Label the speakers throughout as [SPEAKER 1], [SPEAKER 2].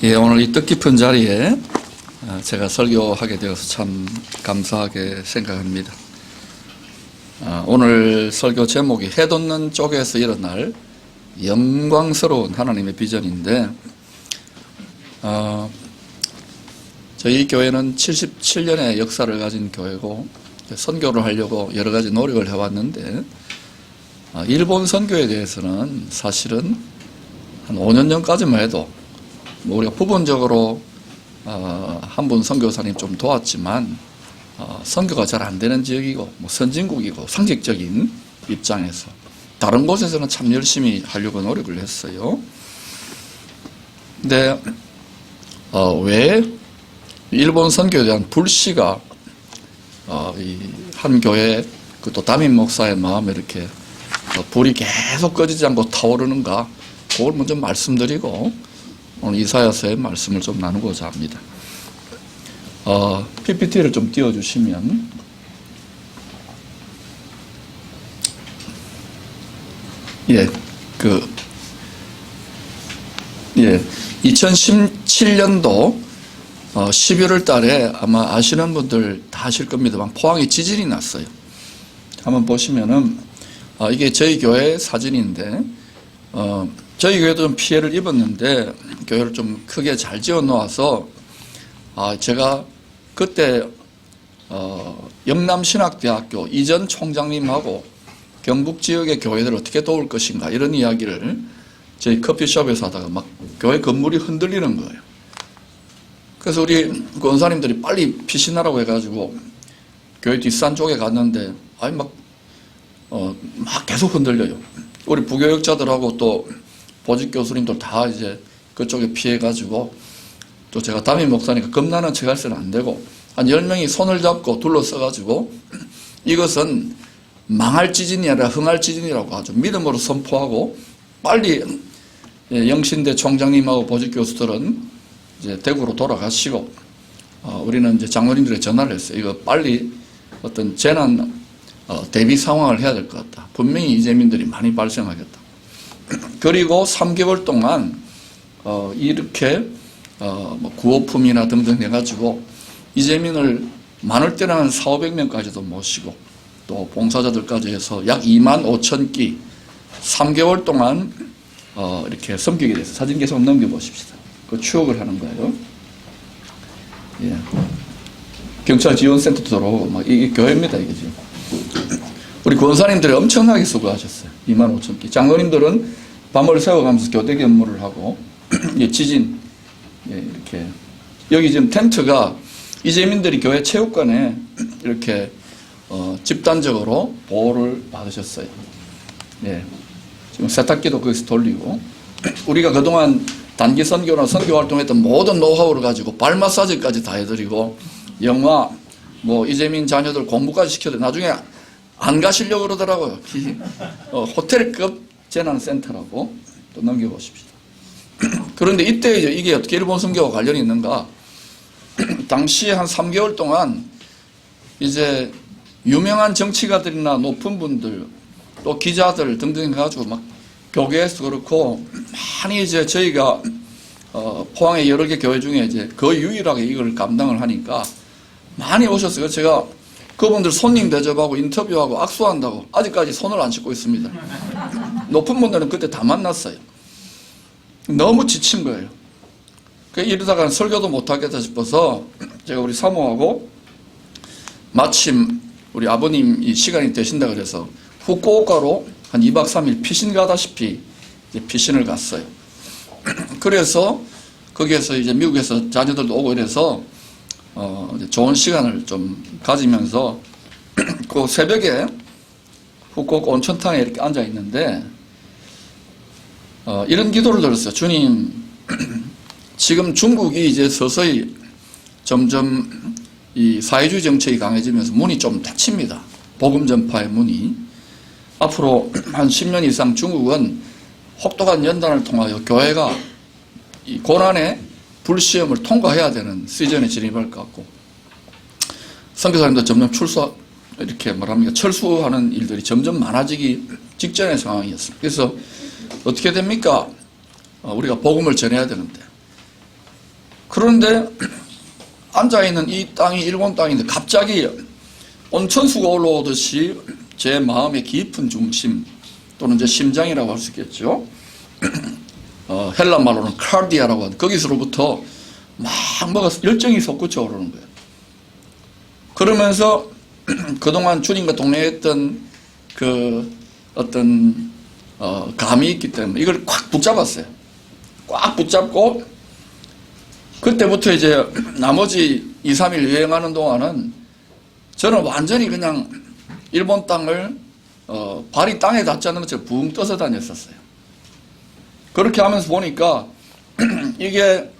[SPEAKER 1] 예, 오늘 이 뜻깊은 자리에 제가 설교하게 되어서 참 감사하게 생각합니다. 오늘 설교 제목이 해돋는 쪽에서 일어날 영광스러운 하나님의 비전인데, 저희 교회는 77년의 역사를 가진 교회고 선교를 하려고 여러 가지 노력을 해왔는데, 일본 선교에 대해서는 사실은 한 5년 전까지만 해도 우리가 부분적으로 한 분 선교사님 좀 도왔지만 선교가 잘 안 되는 지역이고 선진국이고 상식적인 입장에서 다른 곳에서는 참 열심히 하려고 노력을 했어요. 근데 왜 일본 선교에 대한 불씨가 이 한 교회 또 담임 목사의 마음에 이렇게 불이 계속 꺼지지 않고 타오르는가, 그걸 먼저 말씀드리고 오늘 이사야서의 말씀을 좀 나누고자 합니다. PPT를 좀 띄워주시면, 2017년도 11월 달에 아마 아시는 분들 다 아실 겁니다만 포항에 지진이 났어요. 한번 보시면은 이게 저희 교회 사진인데, 저희 교회도 좀 피해를 입었는데 교회를 좀 크게 잘 지어 놓아서 제가 그때 영남신학대학교 이전 총장님하고 경북 지역의 교회들을 어떻게 도울 것인가 이런 이야기를 저희 커피숍에서 하다가 막 교회 건물이 흔들리는 거예요. 그래서 우리 권사님들이 빨리 피신하라고 해가지고 교회 뒷산 쪽에 갔는데 막 계속 흔들려요. 우리 부교역자들하고 또 보직 교수님들 다 이제 그쪽에 피해가지고, 또 제가 담임 목사니까 겁나는 척 할 수는 안 되고 한 10명이 손을 잡고 둘러서가지고 이것은 망할 지진이 아니라 흥할 지진이라고 아주 믿음으로 선포하고, 빨리 영신대 총장님하고 보직 교수들은 이제 대구로 돌아가시고 우리는 이제 장로님들에 전화를 했어요. 이거 빨리 어떤 재난 대비 상황을 해야 될 것 같다. 분명히 이재민들이 많이 발생하겠다. 그리고 3개월 동안 이렇게 구호품이나 등등 해가지고 이재민을 많을 때는 한 400~500명까지도 모시고 또 봉사자들까지 해서 약 25,000끼 3개월 동안 이렇게 섬기게 돼서, 사진 계속 넘겨보십시다. 그 추억을 하는 거예요. 예. 경찰 지원센터도 들어오고 이게 교회입니다, 이게 지금. 우리 권사님들이 엄청나게 수고하셨어요. 25,000끼. 장로님들은 밤을 새워가면서 교대 근무를 하고, 지진, 이렇게. 여기 지금 텐트가 이재민들이 교회 체육관에 이렇게, 집단적으로 보호를 받으셨어요. 예. 지금 세탁기도 거기서 돌리고, 우리가 그동안 단기 선교나 선교 활동했던 모든 노하우를 가지고 발 마사지까지 다 해드리고, 영화, 이재민 자녀들 공부까지 시켜드리고, 나중에 안 가시려고 그러더라고요. 호텔급 재난센터라고. 또 넘겨보십시다. 그런데 이때 이게 어떻게 일본 선교와 관련이 있는가? 당시에 한 3개월 동안 이제 유명한 정치가들이나 높은 분들, 또 기자들 등등 해가지고 막 교계에서 그렇고 많이 이제 저희가 포항의 여러 개 교회 중에 이제 거의 유일하게 이걸 감당을 하니까 많이 오셨어요. 제가 그분들 손님 대접하고 인터뷰하고 악수한다고 아직까지 손을 안 씻고 있습니다. 높은 분들은 그때 다 만났어요. 너무 지친 거예요. 이러다가 설교도 못하겠다 싶어서 제가 우리 사모하고 마침 우리 아버님이 시간이 되신다 그래서 후쿠오카로 한 2박 3일 피신 가다시피 피신을 갔어요. 그래서 거기에서 이제 미국에서 자녀들도 오고 이래서 좋은 시간을 좀 가지면서 그 새벽에 후쿠오카 온천탕에 이렇게 앉아 있는데 이런 기도를 들었어요. 주님, 지금 중국이 이제 서서히 점점 이 사회주의 정책이 강해지면서 문이 좀 닫힙니다. 복음 전파의 문이. 앞으로 한 10년 이상 중국은 혹독한 연단을 통하여 교회가 이 고난의 불시험을 통과해야 되는 시즌에 진입할 것 같고, 선교사님도 점점 철수하는 일들이 점점 많아지기 직전의 상황이었습니다. 그래서 어떻게 됩니까? 우리가 복음을 전해야 되는데 그런데 앉아있는 이 땅이 일본 땅인데 갑자기 온천수가 올라오듯이 제 마음의 깊은 중심 또는 이제 심장이라고 할 수 있겠죠. 헬라 말로는 카르디아라고 하는 거기서로부터 막 뭐가 열정이 솟구쳐 오르는 거예요. 그러면서 그동안 주님과 동행했던 그 어떤 감이 있기 때문에 이걸 꽉 붙잡았어요. 꽉 붙잡고 그때부터 이제 나머지 2, 3일 여행하는 동안은 저는 완전히 그냥 일본 땅을 발이 땅에 닿지 않는 것처럼 붕 떠서 다녔었어요. 그렇게 하면서 보니까 이게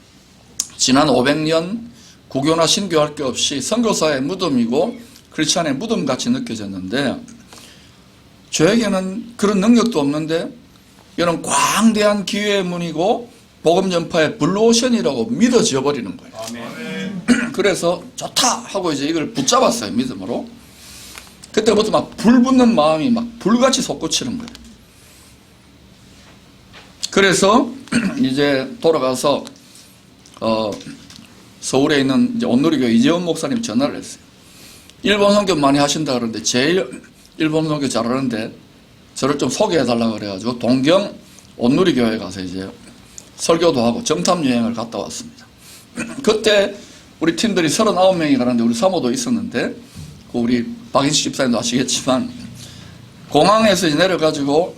[SPEAKER 1] 지난 500년 구교나 신교할 게 없이 선교사의 무덤이고 크리스찬의 무덤같이 느껴졌는데 저에게는 그런 능력도 없는데 이런 광대한 기회의 문이고 복음 전파의 블루오션이라고 믿어져 버리는 거예요. 아멘. 그래서 좋다 하고 이제 이걸 붙잡았어요. 믿음으로. 그때부터 막 불붙는 마음이 막 불같이 솟구치는 거예요. 그래서 이제 돌아가서 서울에 있는 이제 온누리교회 이재원 목사님 전화를 했어요. 일본 선교 많이 하신다 그러는데 제일 일본 선교 잘하는데 저를 좀 소개해달라고 그래가지고 동경 온누리교회 가서 이제 설교도 하고 정탐 여행을 갔다 왔습니다. 그때 우리 팀들이 39명이 가는데 우리 사모도 있었는데 우리 박인식 집사님도 아시겠지만 공항에서 이제 내려가지고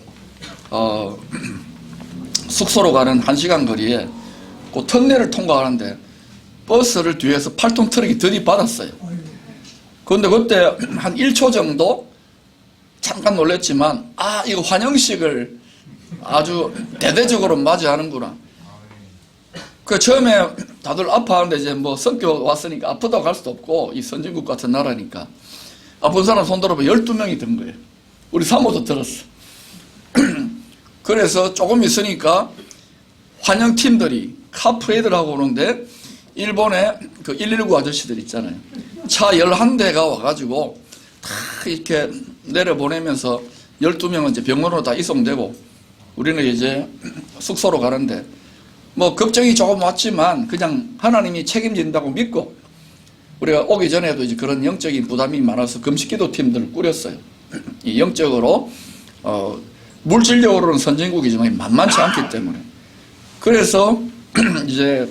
[SPEAKER 1] 숙소로 가는 1시간 거리에 그 터널을 통과하는데 버스를 뒤에서 8톤 트럭이 들이받았어요. 그런데 그때 한 1초 정도 잠깐 놀랬지만 이거 환영식을 아주 대대적으로 맞이하는구나. 그 처음에 다들 아파하는데 이제 뭐 선교 왔으니까 아프다고 갈 수도 없고 이 선진국 같은 나라니까 아픈 사람 손 들어보면 12명이 든 거예요. 우리 사모도 들었어. 그래서 조금 있으니까 환영팀들이 카프레이드라고 오는데 일본의 그 119 아저씨들 있잖아요. 차 11대가 와가지고 다 이렇게 내려보내면서 12명은 이제 병원으로 다 이송되고 우리는 이제 숙소로 가는데 뭐 걱정이 조금 왔지만 그냥 하나님이 책임진다고 믿고 우리가 오기 전에도 이제 그런 영적인 부담이 많아서 금식기도 팀들을 꾸렸어요. 이 영적으로 물질적으로는 선진국이지만 만만치 않기 때문에 그래서 이제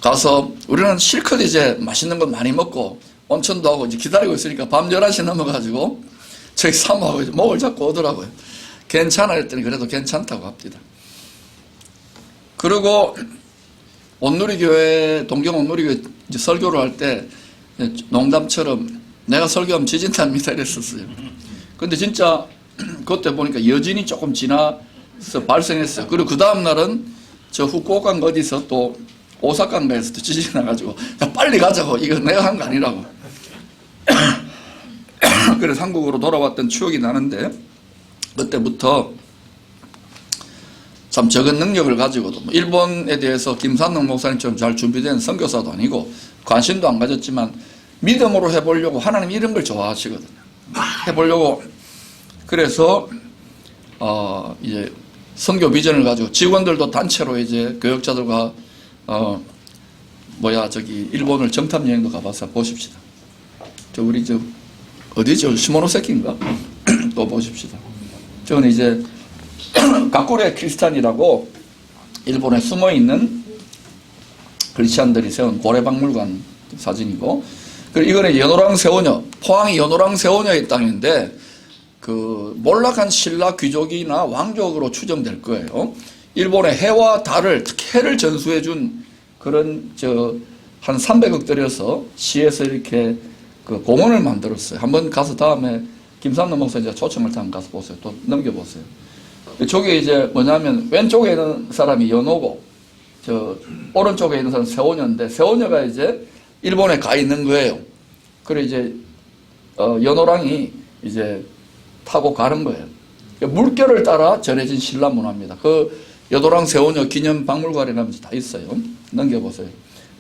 [SPEAKER 1] 가서 우리는 실컷 이제 맛있는 거 많이 먹고 온천도 하고 이제 기다리고 있으니까 밤 11시 넘어가지고 저희 사모하고 이제 목을 잡고 오더라고요. 괜찮아 했더니 그래도 괜찮다고 합니다. 그리고 온누리교회 동경 온누리교회 이제 설교를 할 때 농담처럼 내가 설교하면 지진답니다 이랬었어요. 근데 진짜 그때 보니까 여진이 조금 지나서 발생했어요. 그리고 그 다음 날은 저 후쿠오카인가 어디서 또 오사카인가에서 또 지진이 나가지고 야 빨리 가자고 이거 내가 한 거 아니라고. 그래서 한국으로 돌아왔던 추억이 나는데 그때부터 참 적은 능력을 가지고도 일본에 대해서 김산능 목사님처럼 잘 준비된 선교사도 아니고 관심도 안 가졌지만 믿음으로 해보려고 하나님 이런 걸 좋아하시거든요. 막 해보려고 그래서 이제 선교 비전을 가지고 직원들도 단체로 이제 교역자들과 일본을 정탐 여행도 가봐서 보십시다. 우리 어디죠? 시모노세키인가? 또 보십시다. 저는 이제 가쿠레 크리스탄이라고 일본에 숨어있는 크리스찬들이 세운 고래박물관 사진이고 그리고 이거는 연호랑 세오녀 포항이 연호랑 세오녀의 땅인데 그 몰락한 신라 귀족이나 왕족으로 추정될 거예요. 일본의 해와 달을 특히 해를 전수해준 그런 한 300억 들여서 시에서 이렇게 그 공원을 만들었어요. 한번 가서 다음에 김삼노 목사 이제 초청을 한번 가서 보세요. 또 넘겨보세요. 저게 이제 뭐냐면 왼쪽에 있는 사람이 연호고 오른쪽에 있는 사람은 세오녀인데 세오녀가 이제 일본에 가 있는 거예요. 그래 이제 연호랑이 이제 타고 가는 거예요. 물결을 따라 전해진 신라 문화입니다. 그 연호랑 세오녀 기념 박물관이라면서 다 있어요. 넘겨보세요.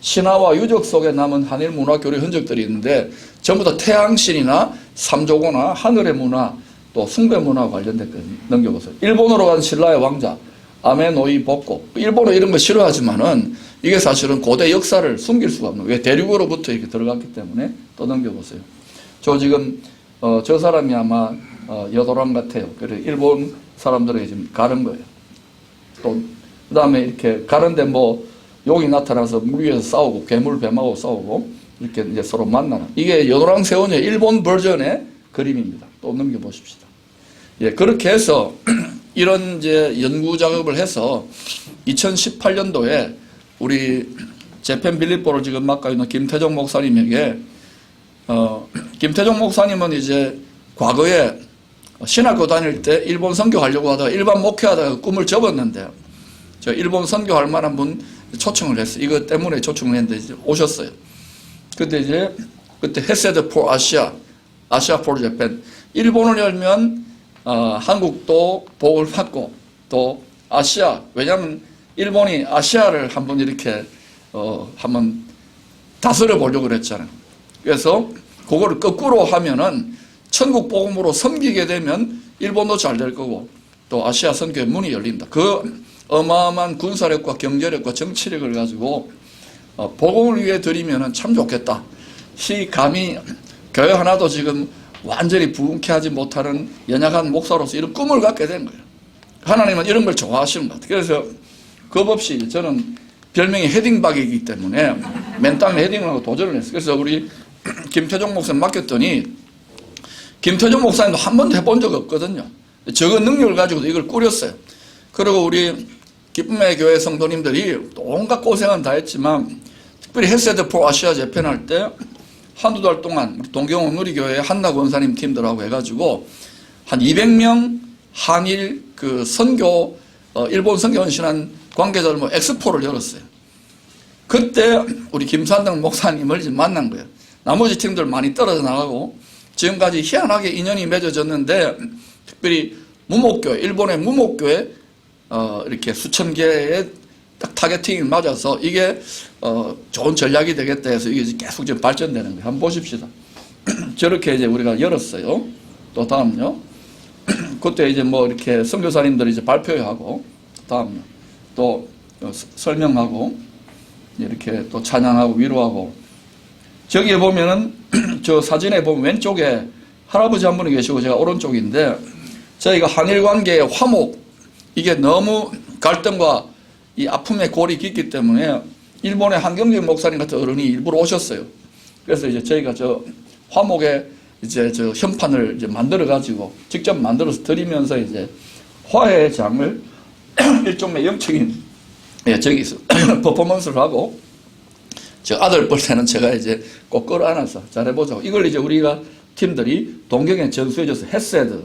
[SPEAKER 1] 신화와 유적 속에 남은 한일 문화 교류 흔적들이 있는데 전부 다 태양신이나 삼조고나 하늘의 문화 또 숭배 문화와 관련됐거든요. 넘겨보세요. 일본으로 간 신라의 왕자 아메노이 복고. 일본은 이런 거 싫어하지만은 이게 사실은 고대 역사를 숨길 수가 없는 거예요. 왜 대륙으로부터 이렇게 들어갔기 때문에. 또 넘겨보세요. 저 지금 저 사람이 아마 여도랑 같아요. 그래 일본 사람들에게 지금 가른 거예요. 또 그다음에 이렇게 가는데 뭐 용이 나타나서 물 위에서 싸우고 괴물 뱀하고 싸우고 이렇게 이제 서로 만나는 이게 여도랑 세원의 일본 버전의 그림입니다. 또 넘겨보십시다. 예, 그렇게 해서 이런 이제 연구 작업을 해서 2018년도에 우리 재팬 빌립보를 지금 맡고 있는 김태종 목사님에게 김태종 목사님은 이제 과거에 신학교 다닐 때 일본 선교하려고 하다가 일반 목회하다가 꿈을 접었는데 저 일본 선교할 만한 분 초청을 했어요. 이거 때문에 초청을 했는데 이제 오셨어요. 그때 이제 그때 헤세드 포 아시아, 아시아 포 재팬 일본을 열면 한국도 복을 받고 또 아시아 왜냐하면 일본이 아시아를 한번 이렇게 한번 다스려 보려고 그랬잖아요. 그래서 그거를 거꾸로 하면은 천국 복음으로 섬기게 되면 일본도 잘 될 거고 또 아시아 선교의 문이 열린다. 그 어마어마한 군사력과 경제력과 정치력을 가지고 복음을 위해 드리면은 참 좋겠다. 감히 교회 하나도 지금 완전히 부흥케 하지 못하는 연약한 목사로서 이런 꿈을 갖게 된 거예요. 하나님은 이런 걸 좋아하시는 것 같아요. 그래서 겁없이 저는 별명이 헤딩박이기 때문에 맨 땅에 헤딩을 하고 도전을 했어요. 그래서 우리 김태종 목사님 맡겼더니 김태종 목사님도 한 번도 해본 적 없거든요. 적은 능력을 가지고도 이걸 꾸렸어요. 그리고 우리 기쁨의 교회 성도님들이 온갖 고생은 다 했지만 특별히 헤세드 포 아시아 재팬할 때 한두 달 동안 동경 누리교회 한나 권사님 팀들하고 해가지고 한 200명 한일 그 선교 일본 선교 헌신한 관계자들 뭐 엑스포를 열었어요. 그때 우리 김산등 목사님을 이제 만난 거예요. 나머지 팀들 많이 떨어져 나가고 지금까지 희한하게 인연이 맺어졌는데 특별히 무목교회, 일본의 무목교회 이렇게 수천 개의 딱 타겟팅이 맞아서 이게 좋은 전략이 되겠다 해서 이게 계속 지금 발전되는 거예요. 한번 보십시다. 저렇게 이제 우리가 열었어요. 또 다음요. 그때 이제 뭐 이렇게 선교사님들이 이제 발표하고 다음요. 또 설명하고 이렇게 또 찬양하고 위로하고 저기에 보면은 저 사진에 보면 왼쪽에 할아버지 한 분이 계시고 제가 오른쪽인데 저희가 한일 관계의 화목 이게 너무 갈등과 이 아픔의 골이 깊기 때문에 일본의 한경진 목사님 같은 어른이 일부러 오셨어요. 그래서 이제 저희가 저 화목의 이제 저 현판을 이제 만들어 가지고 직접 만들어서 드리면서 이제 화해의 장을 일종의 영적인 저기서 퍼포먼스를 하고 저 아들 볼 때는 제가 이제 꼭 끌어안아서 잘해보자고 이걸 이제 우리가 팀들이 동경에 전수해줘서 헤세드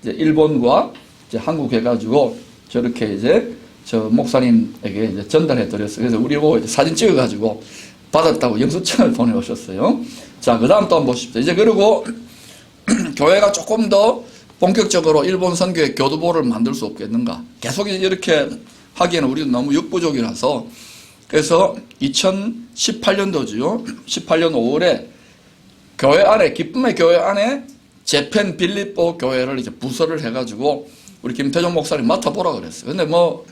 [SPEAKER 1] 이제 일본과 이제 한국 해가지고 저렇게 이제 저 목사님에게 이제 전달해 드렸어요. 그래서 우리 보고 이제 사진 찍어가지고 받았다고 영수증을 보내오셨어요. 자, 그 다음 또 한번 보십시오. 이제 그리고 교회가 조금 더 본격적으로 일본 선교의 교두보를 만들 수 없겠는가. 계속 이렇게 하기에는 우리도 너무 역부족이라서 그래서 2018년도죠. 18년 5월에 교회 안에, 기쁨의 교회 안에 재팬 빌립보 교회를 이제 부서를 해가지고 우리 김태종 목사님 맡아보라 그랬어요. 근데 뭐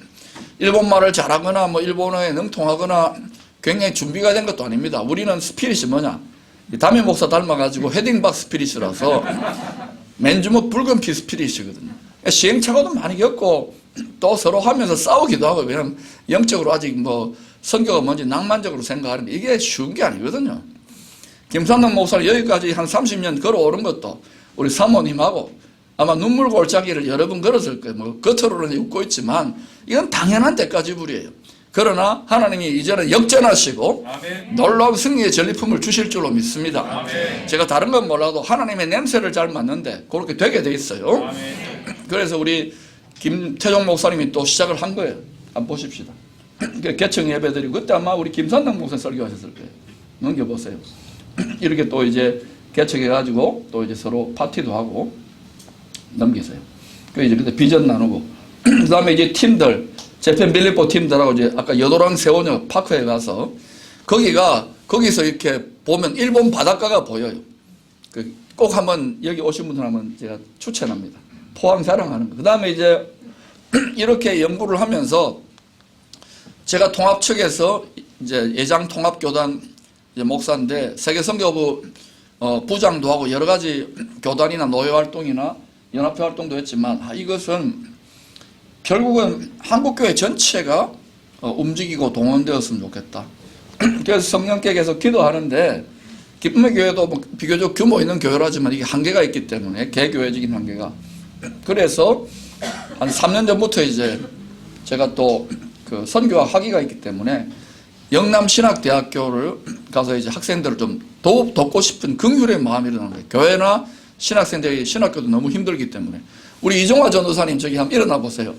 [SPEAKER 1] 일본말을 잘하거나 뭐 일본어에 능통하거나 굉장히 준비가 된 것도 아닙니다. 우리는 스피릿이 뭐냐. 담임 목사 닮아가지고 헤딩박 스피릿이라서 맨주먹 붉은 피 스피릿이거든요. 시행착오도 많이 겪고 또 서로 하면서 싸우기도 하고 왜냐면 영적으로 아직 뭐 선교가 뭔지 낭만적으로 생각하는데 이게 쉬운 게 아니거든요. 김산동 목사를 여기까지 한 30년 걸어오른 것도 우리 사모님하고 아마 눈물 골짜기를 여러 번 걸었을 거예요. 뭐 겉으로는 웃고 있지만 이건 당연한 대가지불이에요. 그러나 하나님이 이제는 역전하시고 아멘. 놀라운 승리의 전리품을 주실 줄로 믿습니다. 아멘. 제가 다른 건 몰라도 하나님의 냄새를 잘 맡는데 그렇게 되게 돼 있어요. 아멘. 그래서 우리 김태종 목사님이 또 시작을 한 거예요. 한번 보십시다. 개청 예배드리고 그때 아마 우리 김산당 목사 설교하셨을 거예요. 넘겨보세요. 이렇게 또 이제 개척해가지고 또 이제 서로 파티도 하고 넘기세요. 그 이제 그때 비전 나누고 그 다음에 이제 팀들 재팬 빌립보 팀들하고 이제 아까 여도랑 세원여 파크에 가서 거기서 이렇게 보면 일본 바닷가가 보여요. 꼭 한번 여기 오신 분들 한번 제가 추천합니다. 포항 자랑하는 거. 그 다음에 이제 이렇게 연구를 하면서 제가 통합 측에서 이제 예장 통합교단 이제 목사인데 세계선교부 부장도 하고 여러 가지 교단이나 노예 활동이나 연합회 활동도 했지만 이것은 결국은 한국교회 전체가 움직이고 동원되었으면 좋겠다. 그래서 성령께 계속 기도하는데 기쁨의 교회도 뭐 비교적 규모 있는 교회라지만 이게 한계가 있기 때문에 개교회적인 한계가 그래서 한 3년 전부터 이제 제가 또 그 선교학 학위가 있기 때문에 영남신학대학교를 가서 이제 학생들을 좀 더욱 돕고 싶은 긍휼의 마음이 일어나는 거예요. 교회나 신학생들이 신학교도 너무 힘들기 때문에 우리 이종화 전도사님 저기 한번 일어나 보세요.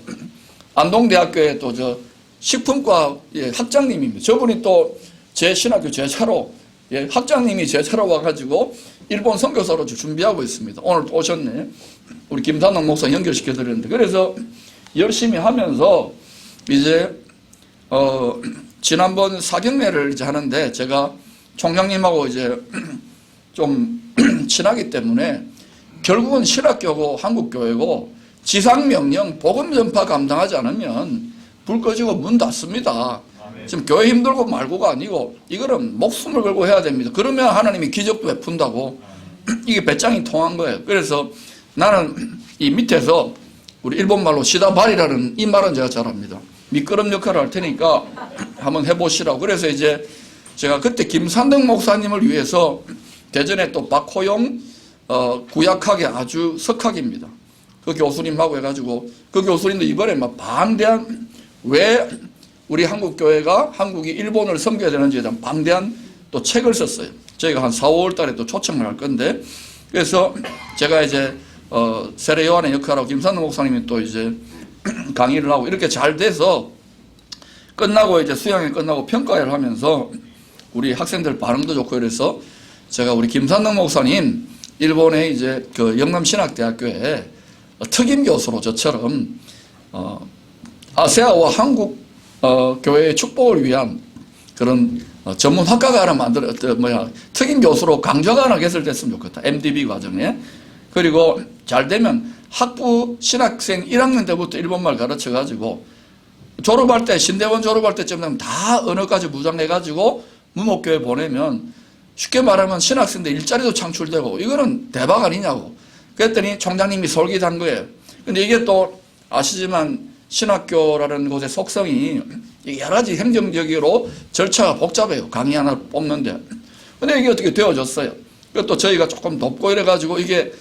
[SPEAKER 1] 안동대학교에 또 저 식품과 학장님입니다. 저분이 또 제 신학교 제차로 학장님이 제차로 와가지고 일본 선교사로 준비하고 있습니다. 오늘 또 오셨네. 우리 김산동 목사 연결시켜 드렸는데 그래서 열심히 하면서 이제 지난번 사경례를 이제 하는데 제가 총장님하고 이제 좀 친하기 때문에 결국은 신학교고 한국교회고 지상명령 복음 전파 감당하지 않으면 불 꺼지고 문 닫습니다. 지금 교회 힘들고 말고가 아니고 이거는 목숨을 걸고 해야 됩니다. 그러면 하나님이 기적도 베푼다고 이게 배짱이 통한 거예요. 그래서 나는 이 밑에서 우리 일본말로 시다바리라는 이 말은 제가 잘합니다. 미끄럼 역할을 할 테니까 한번 해보시라고. 그래서 이제 제가 그때 김산등 목사님을 위해서 대전에 또 박호용 구약학의 아주 석학입니다. 그 교수님하고 해가지고 그 교수님도 이번에 막 방대한 왜 우리 한국교회가 한국이 일본을 섬겨야 되는지에 대한 방대한 또 책을 썼어요. 저희가 한 4, 5월 달에 또 초청을 할 건데 그래서 제가 이제 세례 요한의 역할하고 김산등 목사님이 또 이제 강의를 하고 이렇게 잘 돼서 끝나고 이제 수양회 끝나고 평가회를 하면서 우리 학생들 반응도 좋고 그래서 제가 우리 김산등 목사님 일본의 이제 그 영남신학대학교에 특임 교수로 저처럼 아세아와 한국 교회의 축복을 위한 그런 전문 학과가 하나 특임 교수로 강좌가 하나 개설됐으면 좋겠다. MDB 과정에. 그리고 잘 되면 학부 신학생 1학년 때부터 일본말 가르쳐 가지고 졸업할 때 신대원 졸업할 때쯤 되면 다 언어까지 무장해 가지고 무목교회 보내면 쉽게 말하면 신학생들 일자리도 창출되고 이거는 대박 아니냐고. 그랬더니 총장님이 솔깃한 거예요. 근데 이게 또 아시지만 신학교라는 곳의 속성이 여러 가지 행정적으로 절차가 복잡해요. 강의 하나 뽑는데. 근데 이게 어떻게 되어졌어요. 그것도 저희가 조금 돕고 이래가지고 이게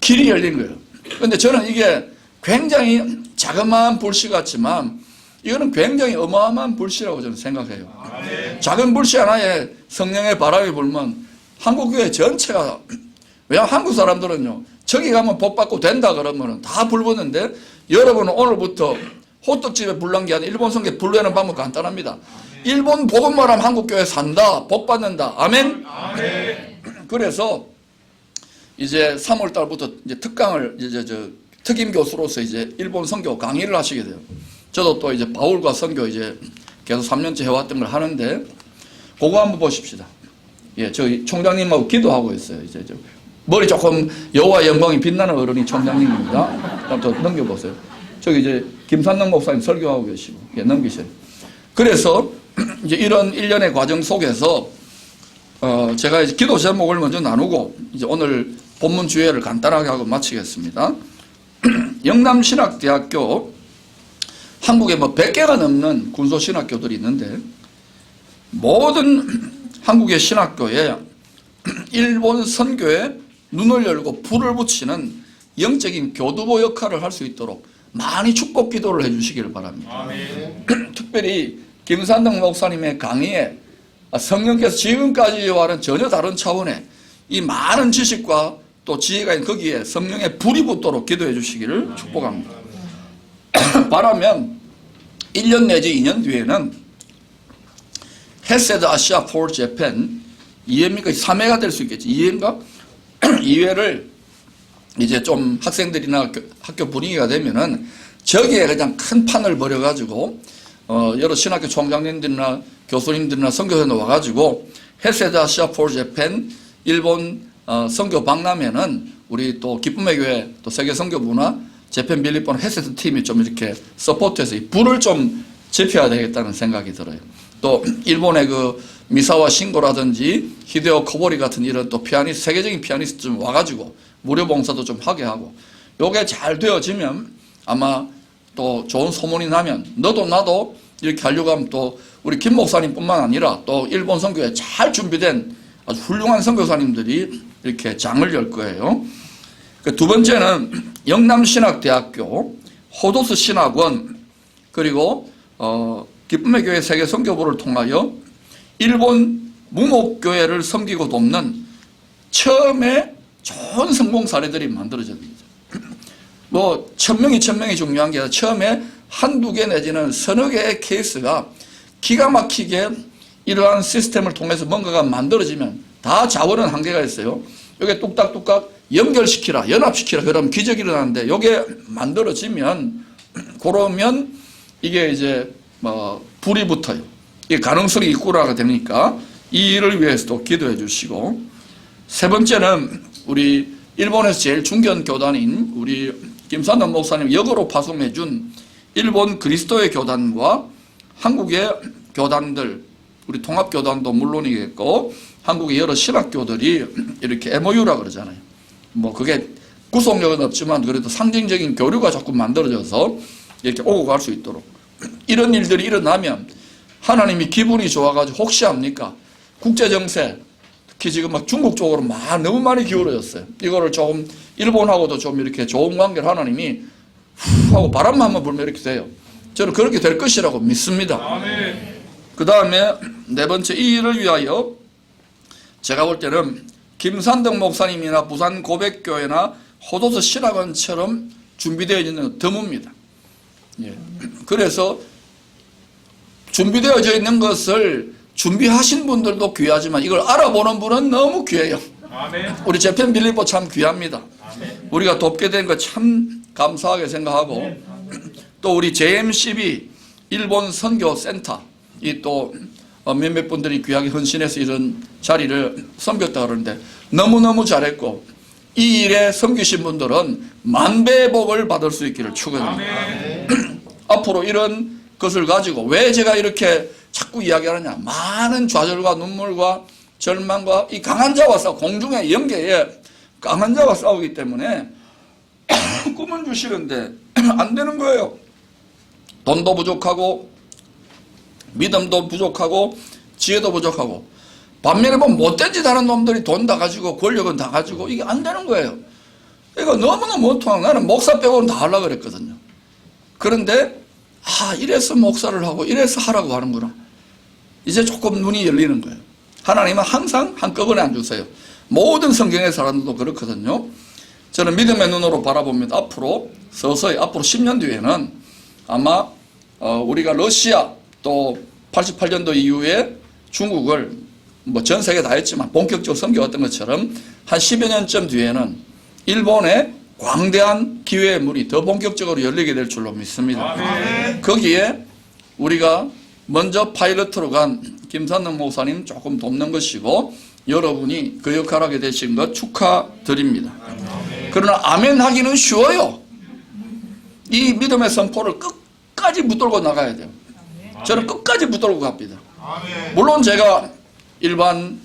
[SPEAKER 1] 길이 열린 거예요. 근데 저는 이게 굉장히 자그마한 불씨 같지만 이거는 굉장히 어마어마한 불씨라고 저는 생각해요. 작은 불씨 하나에 성령의 바람이 불면 한국교회 전체가 왜냐하면 한국 사람들은요 저기 가면 복 받고 된다 그러면 다 불 붙는데 여러분은 오늘부터 호떡집에 불난 게 아니라 일본 성게 불내는 방법 간단합니다. 일본 복음만 하면 한국교회 산다 복 받는다. 아멘? 그래서 이제 3월 달부터 이제 특강을 이제 특임 교수로서 이제 일본 선교 강의를 하시게 돼요. 저도 또 이제 바울과 선교 이제 계속 3년째 해왔던 걸 하는데 그거 한번 보십시다. 예, 저희 총장님하고 기도하고 있어요. 이제 머리 조금 여호와 영광이 빛나는 어른이 총장님입니다. 또 넘겨보세요. 저기 이제 김산능 목사님 설교하고 계시고 예, 넘기세요. 그래서 이제 이런 일련의 과정 속에서 제가 이제 기도 제목을 먼저 나누고 이제 오늘 본문 주예를 간단하게 하고 마치겠습니다. 영남신학대학교 한국에 뭐 100개가 넘는 군소신학교들이 있는데 모든 한국의 신학교에 일본 선교에 눈을 열고 불을 붙이는 영적인 교두보 역할을 할 수 있도록 많이 축복 기도를 해주시기를 바랍니다. 아멘. 특별히 김산등 목사님의 강의에 성령께서 지금까지와는 전혀 다른 차원의 이 많은 지식과 또 지혜가 있는 거기에 성령의 불이 붙도록 기도해 주시기를 축복합니다. 바라면 1년 내지 2년 뒤에는 헤세드 아시아 포 재팬 2회입니까? 3회가 될 수 있겠지. 2회인가? 2회를 이제 좀 학생들이나 학교 분위기가 되면은 저기에 그냥 큰 판을 벌여가지고 여러 신학교 총장님들이나 교수님들이나 선교사들 와가지고 헤세드 아시아 포 재팬 일본 선교 박람회는 우리 또 기쁨의 교회 또 세계 선교부나 재팬 빌립보는 헤세트 팀이 좀 이렇게 서포트해서 이 불을 좀 지펴야 되겠다는 생각이 들어요. 또 일본의 그 미사와 신고라든지 히데오 코보리 같은 이런 또 피아니스트, 세계적인 피아니스트 좀 와가지고 무료 봉사도 좀 하게 하고, 요게 잘 되어지면 아마 또 좋은 소문이 나면 너도 나도 이렇게 하려고 하면 또 우리 김 목사님뿐만 아니라 또 일본 선교에 잘 준비된 아주 훌륭한 선교사님들이 이렇게 장을 열 거예요. 두 번째는 영남신학대학교, 호도스 신학원, 그리고 기쁨의 교회 세계 선교부를 통하여 일본 무목교회를 섬기고 돕는 처음에 좋은 성공 사례들이 만들어집니다. 뭐 1000명이 중요한 게 아니라 처음에 한두 개 내지는 서너 개의 케이스가 기가 막히게 이러한 시스템을 통해서 뭔가가 만들어지면 다 자원은 한계가 있어요. 이게 뚝딱뚝딱 연결시키라, 연합시키라 그러면 기적이 일어나는데 이게 만들어지면 그러면 이게 이제 불이 붙어요. 이게 가능성이 있구나가 되니까 이 일을 위해서도 기도해 주시고, 세 번째는 우리 일본에서 제일 중견 교단인 우리 김산남 목사님 역으로 파송해 준 일본 그리스도의 교단과 한국의 교단들, 우리 통합교단도 물론이겠고 한국의 여러 신학교들이 이렇게 MOU라 그러잖아요. 뭐 그게 구속력은 없지만 그래도 상징적인 교류가 자꾸 만들어져서 이렇게 오고 갈 수 있도록, 이런 일들이 일어나면 하나님이 기분이 좋아가지고 혹시 합니까? 국제정세, 특히 지금 막 중국 쪽으로 너무 많이 기울어졌어요. 이거를 조금 일본하고도 좀 이렇게 좋은 관계를 하나님이 후 하고 바람만 한번 불면 이렇게 돼요. 저는 그렇게 될 것이라고 믿습니다. 그 다음에 네 번째, 이 일을 위하여 제가 볼 때는 김산덕 목사님이나 부산 고백교회나 호도스 신학원처럼 준비되어 있는 드뭅니다. 예. 그래서 준비되어져 있는 것을 준비하신 분들도 귀하지만 이걸 알아보는 분은 너무 귀해요. 아멘. 우리 재팬 빌립보 참 귀합니다. 아멘. 우리가 돕게 된 거 참 감사하게 생각하고, 아멘. 또 우리 JMCB 일본 선교센터 이 또 몇몇 분들이 귀하게 헌신해서 이런 자리를 섬겼다 그러는데 너무너무 잘했고, 이 일에 섬기신 분들은 만배의 복을 받을 수 있기를 축원합니다. 앞으로 이런 것을 가지고 왜 제가 이렇게 자꾸 이야기하느냐, 많은 좌절과 눈물과 절망과 이 강한 자와 싸우, 공중의 영계에 강한 자와 싸우기 때문에 꿈은 주시는데 안 되는 거예요. 돈도 부족하고 믿음도 부족하고 지혜도 부족하고, 반면에 보면 못된 짓 하는 놈들이 돈 다 가지고 권력은 다 가지고 이게 안 되는 거예요. 이거 너무너무 못 통하고, 나는 목사 빼고는 다 하려고 그랬거든요. 그런데 이래서 목사를 하고 이래서 하라고 하는구나. 이제 조금 눈이 열리는 거예요. 하나님은 항상 한꺼번에 안 주세요. 모든 성경의 사람들도 그렇거든요. 저는 믿음의 눈으로 바라봅니다. 앞으로 서서히 앞으로 10년 뒤에는 아마 우리가 러시아 또 88년도 이후에 중국을 뭐 전 세계 다 했지만 본격적으로 섬겨왔던 것처럼 한 10여 년쯤 뒤에는 일본의 광대한 기회의 문이 더 본격적으로 열리게 될 줄로 믿습니다. 아멘. 거기에 우리가 먼저 파일럿으로 간 김산능 목사님 조금 돕는 것이고, 여러분이 그 역할을 하게 되신 것 축하드립니다. 아멘. 그러나 아멘 하기는 쉬워요. 이 믿음의 선포를 끝까지 붙들고 나가야 돼요. 저는 끝까지 붙들고 갑니다. 물론 제가 일반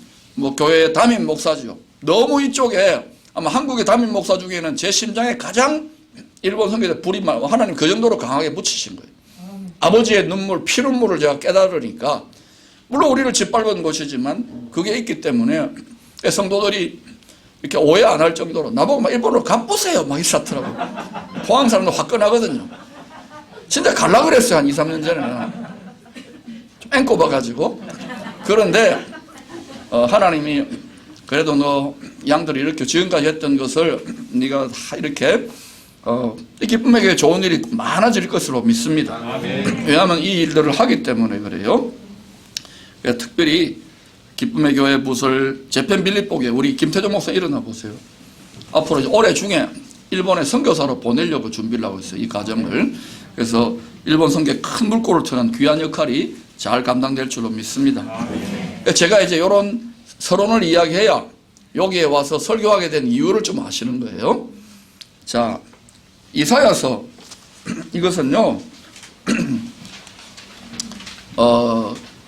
[SPEAKER 1] 교회 담임 목사죠. 너무 이쪽에 아마 한국의 담임 목사 중에는 제 심장에 가장 일본 선교에 불이 많고 하나님 그 정도로 강하게 붙이신 거예요. 아버지의 눈물, 피눈물을 제가 깨달으니까, 물론 우리를 짓밟은 것이지만 그게 있기 때문에 성도들이 이렇게 오해 안 할 정도로 나보고 막 일본으로 가보세요 막 이렇더라고요. 포항 사람도 화끈하거든요. 진짜 갈라 그랬어요. 한 2, 3년 전에는 좀 앵꼬 봐가지고. 그런데 하나님이 그래도 너 양들이 이렇게 지금까지 했던 것을 네가 다 이렇게 이 기쁨의 교회 좋은 일이 많아질 것으로 믿습니다. 아멘. 왜냐하면 이 일들을 하기 때문에 그래요. 특별히 기쁨의 교회 붓을 재팬 빌립보에 우리 김태종 목사 일어나 보세요. 앞으로 올해 중에 일본에 선교사로 보내려고 준비를 하고 있어요. 이 과정을. 그래서 일본 선교에 큰 물꼬를 트는 귀한 역할이 잘 감당될 줄로 믿습니다. 아멘. 제가 이제 이런 서론을 이야기해야 여기에 와서 설교하게 된 이유를 좀 아시는 거예요. 자, 이사야서 이것은요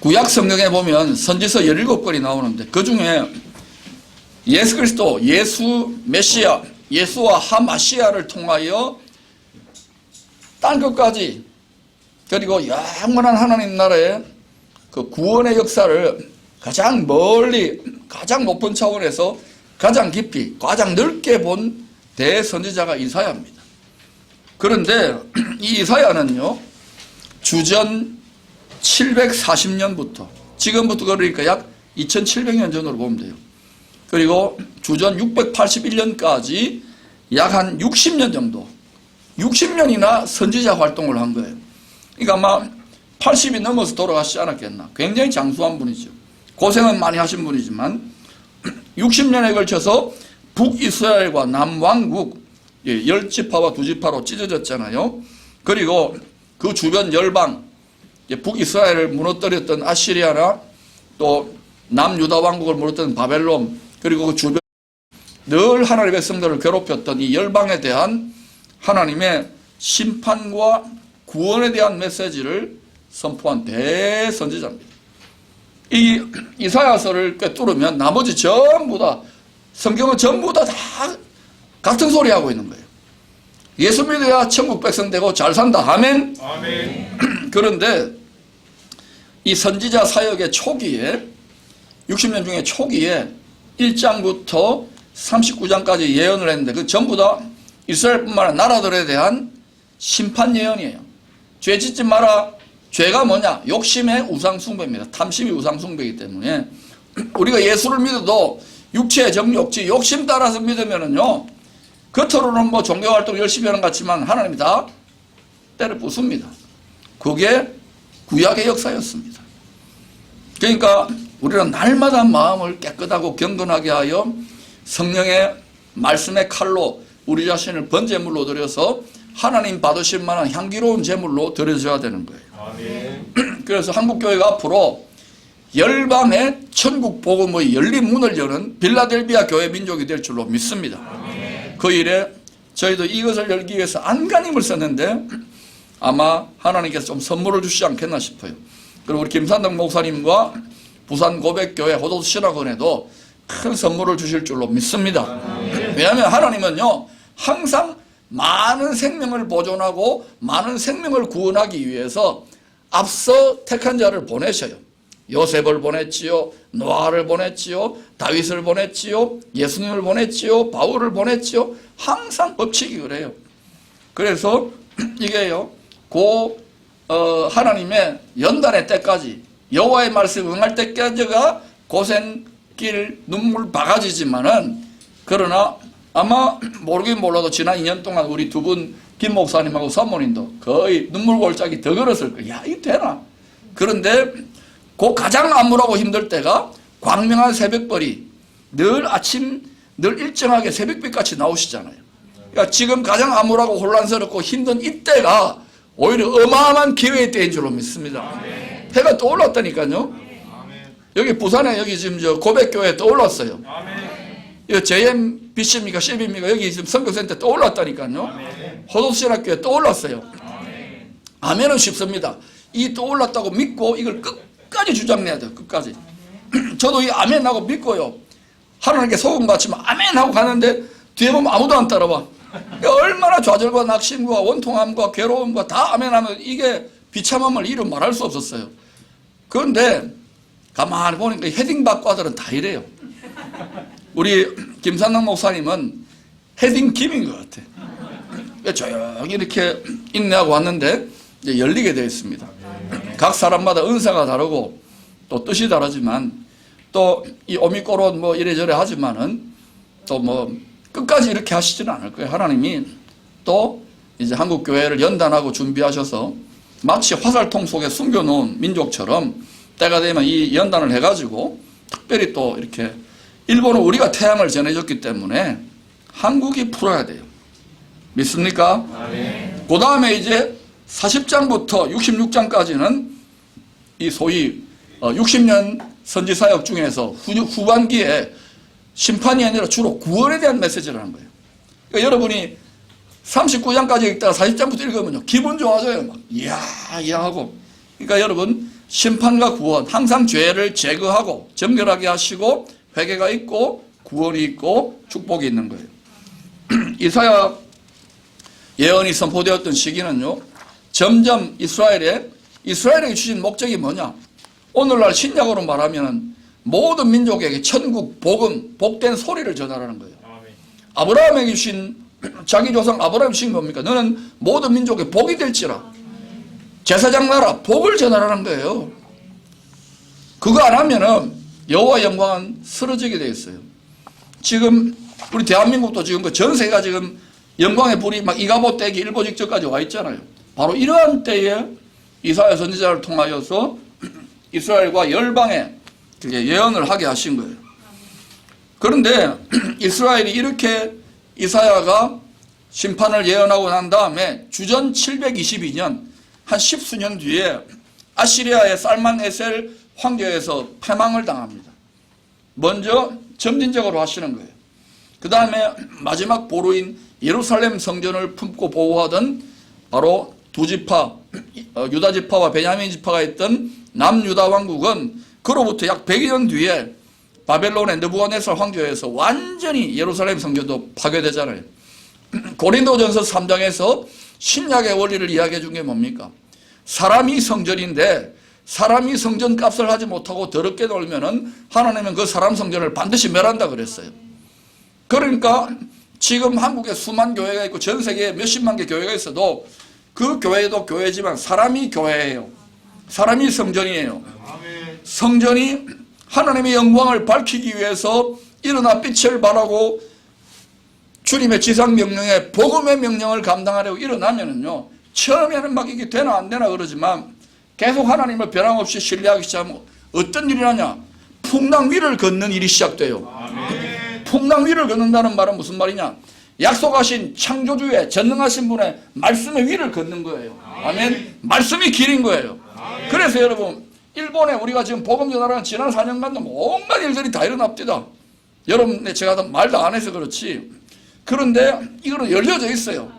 [SPEAKER 1] 구약 성경에 보면 선지서 17권이 나오는데 그 중에 예수 그리스도, 예수 메시아, 예수와 하마시아를 통하여 땅끝까지 그리고 영원한 하나님 나라의 그 구원의 역사를 가장 멀리 가장 높은 차원에서 가장 깊이 가장 넓게 본 대선지자가 이사야입니다. 그런데 이 이사야는요 주전 740년부터 지금부터 그러니까 약 2700년 전으로 보면 돼요. 그리고 주전 681년까지 약 한 60년 정도 60년이나 선지자 활동을 한 거예요. 그러니까 아마 80이 넘어서 돌아가시지 않았겠나. 굉장히 장수한 분이죠. 고생은 많이 하신 분이지만 60년에 걸쳐서 북이스라엘과 남왕국 10지파와 2지파로 찢어졌잖아요. 그리고 그 주변 열방 북이스라엘을 무너뜨렸던 아시리아나 또 남유다 왕국을 무너뜨린 바벨론 그리고 그 주변 늘 하나님의 백성들을 괴롭혔던 이 열방에 대한 하나님의 심판과 구원에 대한 메시지를 선포한 대선지자입니다. 이 이사야서를 꿰뚫으면 나머지 전부 다 성경은 전부 다 같은 소리 하고 있는 거예요. 예수 믿어야 천국 백성 되고 잘 산다. 아멘. 아멘. 그런데 이 선지자 사역의 초기에 60년 중에 초기에 1장부터 39장까지 예언을 했는데 그 전부 다 이스라엘뿐만 아니라 나라들에 대한 심판 예언이에요. 죄 짓지 마라. 죄가 뭐냐? 욕심의 우상숭배입니다. 탐심이 우상숭배이기 때문에 우리가 예수를 믿어도 육체의 정욕지 욕심 따라서 믿으면은요 겉으로는 뭐 종교활동 열심히 하는 것 같지만 하나님이 다 때려 부숩니다. 그게 구약의 역사였습니다. 그러니까 우리는 날마다 마음을 깨끗하고 경건하게 하여 성령의 말씀의 칼로 우리 자신을 번제물로 드려서 하나님 받으실 만한 향기로운 제물로 드려져야 되는 거예요. 아멘. 그래서 한국교회가 앞으로 열방의 천국 복음의 열린 문을 여는 빌라델비아 교회 민족이 될 줄로 믿습니다. 아멘. 그 일에 저희도 이것을 열기 위해서 안간힘을 썼는데 아마 하나님께서 좀 선물을 주시지 않겠나 싶어요. 그리고 우리 김산덕 목사님과 부산 고백교회 호도수 신학원에도 큰 선물을 주실 줄로 믿습니다. 아멘. 왜냐하면 하나님은요 항상 많은 생명을 보존하고 많은 생명을 구원하기 위해서 앞서 택한 자를 보내셔요. 요셉을 보냈지요. 노아를 보냈지요. 다윗을 보냈지요. 예수님을 보냈지요. 바울을 보냈지요. 항상 법칙이 그래요. 그래서 이게요. 하나님의 연단의 때까지 여호와의 말씀 응할 때까지가 고생길 눈물 바가지지만은 그러나 아마 모르긴 몰라도 지난 2년 동안 우리 두 분 김 목사님하고 사모님도 거의 눈물 골짜기 더 걸었을 거예요. 야, 이거 되나? 그런데 그 가장 암울하고 힘들 때가 광명한 새벽벌이 늘 아침 늘 일정하게 새벽빛같이 나오시잖아요. 그러니까 지금 가장 암울하고 혼란스럽고 힘든 이때가 오히려 어마어마한 기회의 때인 줄로 믿습니다. 해가 떠올랐다니까요. 여기 부산에 여기 지금 저 고백교회 떠올랐어요. 이거 JMBC입니까? CB입니까? 여기 지금 선교센터 떠올랐다니까요. 호도수신학교에 떠올랐어요. 아멘은 쉽습니다. 이 떠올랐다고 믿고 이걸 끝까지 주장내야 돼요. 끝까지. 저도 이 아멘하고 믿고요. 하나님께 소금 바치면 아멘하고 가는데 뒤에 보면 아무도 안 따라와. 얼마나 좌절과 낙심과 원통함과 괴로움과 다 아멘하면 이게 비참함을 이루 말할 수 없었어요. 그런데 가만히 보니까 헤딩박과들은 다 이래요. 우리 김산남 목사님은 헤딩 김인 것 같아. 조용히 이렇게 인내하고 왔는데 이제 열리게 되어 있습니다. 각 사람마다 은사가 다르고 또 뜻이 다르지만 또 이 오미꼬론 뭐 이래저래 하지만은 또 뭐 끝까지 이렇게 하시지는 않을 거예요. 하나님이 또 이제 한국 교회를 연단하고 준비하셔서 마치 화살통 속에 숨겨놓은 민족처럼 때가 되면 이 연단을 해가지고 특별히 또 이렇게 일본은 우리가 태양을 전해줬기 때문에 한국이 풀어야 돼요. 믿습니까? 아멘. 그 다음에 이제 40장부터 66장까지는 이 소위 60년 선지사역 중에서 후반기에 심판이 아니라 주로 구원에 대한 메시지를 하는 거예요. 그러니까 여러분이 39장까지 읽다가 40장부터 읽으면요, 기분 좋아져요. 막, 이야 하고. 그러니까 여러분, 심판과 구원, 항상 죄를 제거하고 정결하게 하시고 회개가 있고 구원이 있고 축복이 있는 거예요. 이사야 예언이 선포되었던 시기는요, 점점 이스라엘에게 주신 목적이 뭐냐? 오늘날 신약으로 말하면 모든 민족에게 천국, 복음, 복된 소리를 전하라는 거예요. 아브라함에게 주신, 자기 조상 아브라함에게 주신 뭡니까? 너는 모든 민족에 복이 될지라. 제사장 나라, 복을 전하라는 거예요. 그거 안 하면은 여호와 영광은 쓰러지게 되어 있어요. 지금 우리 대한민국도 지금 그 전 세계가 지금 영광의 불이 막 이가보 때기 일보 직전까지 와 있잖아요. 바로 이러한 때에 이사야 선지자를 통하여서 이스라엘과 열방에 예언을 하게 하신 거예요. 그런데 이스라엘이 이렇게 이사야가 심판을 예언하고 난 다음에 주전 722년 한 십수년 뒤에 아시리아의 살만에셀 황제에서 패망을 당합니다. 먼저 점진적으로 하시는 거예요. 그 다음에 마지막 보루인 예루살렘 성전을 품고 보호하던 바로 두 지파, 유다 지파와 베냐민 지파가 있던 남유다 왕국은 그로부터 약 100년 뒤에 바벨론의 느부갓네살 황제에서 완전히 예루살렘 성전도 파괴되잖아요. 고린도전서 3장에서 신약의 원리를 이야기해 준 게 뭡니까? 사람이 성전인데 사람이 성전 값을 하지 못하고 더럽게 놀면은 하나님은 그 사람 성전을 반드시 멸한다 그랬어요. 그러니까 지금 한국에 수만 교회가 있고 전 세계에 몇십만 개 교회가 있어도 그 교회도 교회지만 사람이 교회예요. 사람이 성전이에요. 성전이 하나님의 영광을 밝히기 위해서 일어나 빛을 발하고 주님의 지상명령에 복음의 명령을 감당하려고 일어나면은요, 처음에는 막 이게 되나 안 되나 그러지만 계속 하나님을 변함없이 신뢰하기 시작하면 어떤 일이 나냐? 풍랑 위를 걷는 일이 시작돼요. 아멘. 풍랑 위를 걷는다는 말은 무슨 말이냐? 약속하신 창조주의 전능하신 분의 말씀의 위를 걷는 거예요. 아멘. 말씀이 길인 거예요. 아멘. 그래서 여러분, 일본에 우리가 지금 복음 전하라는 지난 4년간도 온갖 일들이 다 일어납니다. 여러분, 제가 말도 안 해서 그렇지. 그런데 이거는 열려져 있어요.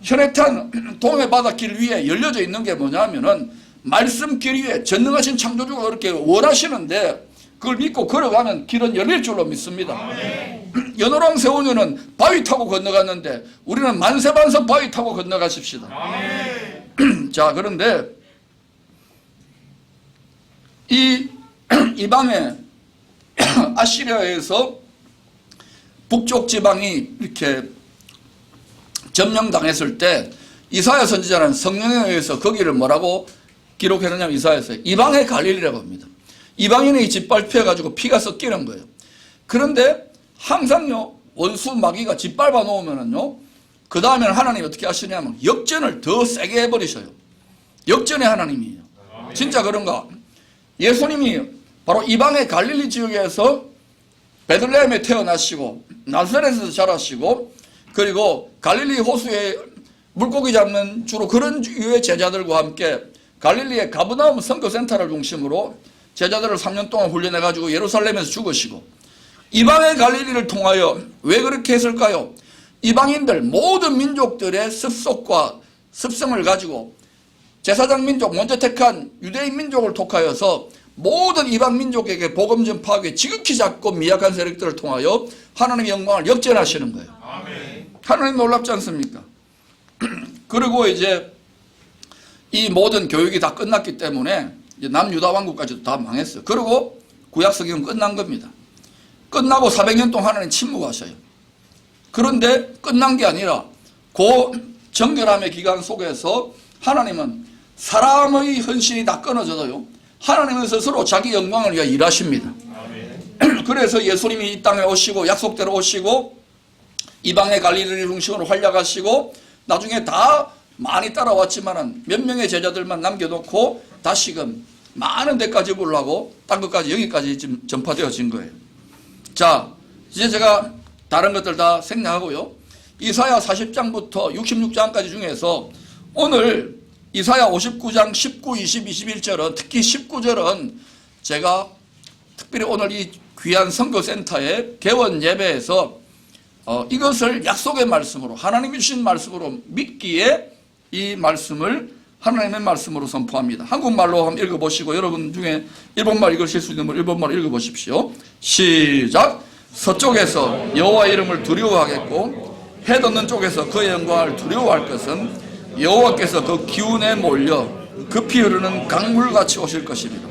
[SPEAKER 1] 현해탄 동해 바닷길 위에 열려져 있는 게 뭐냐면은 말씀 길 위에 전능하신 창조주가 그렇게 원하시는데 그걸 믿고 걸어가면 길은 열릴 줄로 믿습니다. 아멘. 연호랑 세운이는 바위 타고 건너갔는데 우리는 만세반석 바위 타고 건너가십시다. 아멘. 자, 그런데 이 방에 아시리아에서 북쪽 지방이 이렇게 점령당했을 때 이사야 선지자는 성령에 의해서 거기를 뭐라고 기록했느냐면 이사야에서 이방의 갈릴리라고 합니다. 이방인이 짓밟혀가지고 피가 섞이는 거예요. 그런데 항상요, 원수 마귀가 짓밟아 놓으면은요, 그 다음에는 하나님이 어떻게 하시냐면 역전을 더 세게 해버리셔요. 역전의 하나님이에요. 진짜 그런가? 예수님이 바로 이방의 갈릴리 지역에서 베들레헴에 태어나시고 나사렛에서 자라시고 그리고 갈릴리 호수에 물고기 잡는 주로 그런 유의 제자들과 함께 갈릴리의 가브나움 선교센터를 중심으로 제자들을 3년 동안 훈련해가지고 예루살렘에서 죽으시고 이방의 갈릴리를 통하여 왜 그렇게 했을까요? 이방인들 모든 민족들의 습속과 습성을 가지고 제사장 민족 먼저 택한 유대인 민족을 독하여서 모든 이방 민족에게 복음 전파하기 지극히 작고 미약한 세력들을 통하여 하나님의 영광을 역전하시는 거예요. 아멘. 하나님 놀랍지 않습니까? 그리고 이제 이 모든 교육이 다 끝났기 때문에 이제 남유다 왕국까지도 다 망했어요. 그리고 구약 성경은 끝난 겁니다. 끝나고 400년 동안 하나님 침묵하셔요. 그런데 끝난 게 아니라 그 정결함의 기간 속에서 하나님은 사람의 헌신이 다 끊어져도요, 하나님은 스스로 자기 영광을 위해 일하십니다. 아멘. 그래서 예수님이 이 땅에 오시고 약속대로 오시고 이방의 갈릴리를 중심으로 활약하시고 나중에 다 많이 따라왔지만은 몇 명의 제자들만 남겨놓고 다시금 많은 데까지 보려고 딴 것까지 여기까지 지금 전파되어진 거예요. 자, 이제 제가 다른 것들 다 생략하고요. 이사야 40장부터 66장까지 중에서 오늘 이사야 59장 19, 20, 21절은 특히 19절은 제가 특별히 오늘 이 귀한 선교센터의 개원 예배에서 이것을 약속의 말씀으로 하나님이 주신 말씀으로 믿기에 이 말씀을 하나님의 말씀으로 선포합니다. 한국말로 한번 읽어보시고 여러분 중에 일본말 읽으실 수 있는 분 일본말 읽어보십시오. 시작. 서쪽에서 여호와 이름을 두려워하겠고 해 돋는 쪽에서 그의 영광을 두려워할 것은 여호와께서 그 기운에 몰려 급히 흐르는 강물같이 오실 것입니다.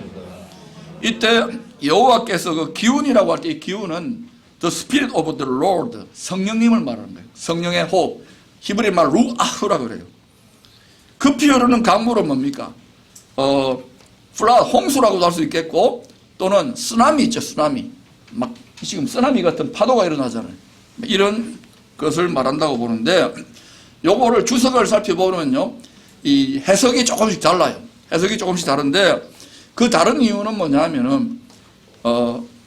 [SPEAKER 1] 이때 여호와께서 그 기운이라고 할 때 이 기운은 The Spirit of the Lord, 성령님을 말하는 거예요. 성령의 호흡, 히브리 말 루아흐라고 그래요. 급히 흐르는 강물은 뭡니까? 홍수라고도 할 수 있겠고 또는 쓰나미 있죠. 쓰나미. 막 지금 쓰나미 같은 파도가 일어나잖아요. 이런 것을 말한다고 보는데 요거를 주석을 살펴보면요. 이 해석이 조금씩 달라요. 해석이 조금씩 다른데 그 다른 이유는 뭐냐면은